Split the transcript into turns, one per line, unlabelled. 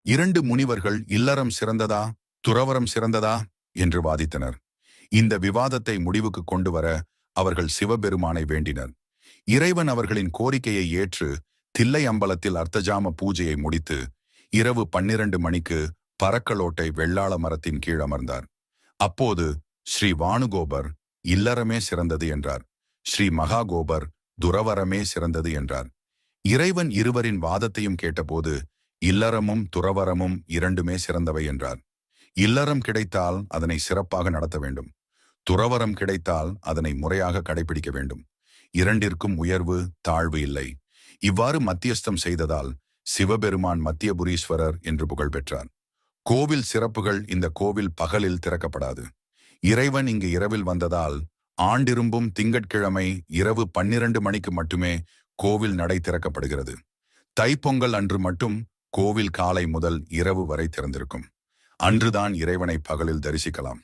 2 முனிவர்கள் இல்லறம் சிறந்ததா துறவரம் சிறந்ததா என்று வாதித்தனர். இந்த விவாதத்தை முடிவுக்கு கொண்டு வர அவர்கள் சிவபெருமானை வேண்டினர். இறைவன் அவர்களின் கோரிக்கையை ஏற்று தில்லை அம்பலத்தில் அர்த்தஜாம பூஜையை முடித்து இரவு 12 மணிக்கு பரக்கலோட்டை வெள்ளாள மரத்தின் கீழ் அமர்ந்தார். அப்போது ஸ்ரீ வானுகோபர் இல்லறமே சிறந்தது என்றார். ஸ்ரீ மகாகோபர் துறவரமே சிறந்தது என்றார். இறைவன் இருவரின் வாதத்தையும் கேட்டபோது இல்லறமும் துறவரமும் இரண்டுமே சிறந்தவை என்றார். இல்லறம் கிடைத்தால் அதனை சிறப்பாக நடத்த வேண்டும். துறவரம் கிடைத்தால் அதனை முறையாக கடைபிடிக்க வேண்டும். இரண்டிற்கும் உயர்வு தாழ்வு இல்லை. இவ்வாறு மத்தியஸ்தம் செய்ததால் சிவபெருமான் மத்தியபுரீஸ்வரர் என்று புகழ் பெற்றார். கோவில் சிறப்புகள். இந்த கோவில் பகலில் திறக்கப்படாது. இறைவன் இங்கு இரவில் வந்ததால் ஆண்டிரும்பும் திங்கட்கிழமை இரவு 12 மணிக்கு மட்டுமே கோவில் நடை திறக்கப்படுகிறது. தைப்பொங்கல் அன்று மட்டும் கோவில் காலை முதல் இரவு வரை திறந்திருக்கும். அன்றுதான் இறைவனை பகலில் தரிசிக்கலாம்.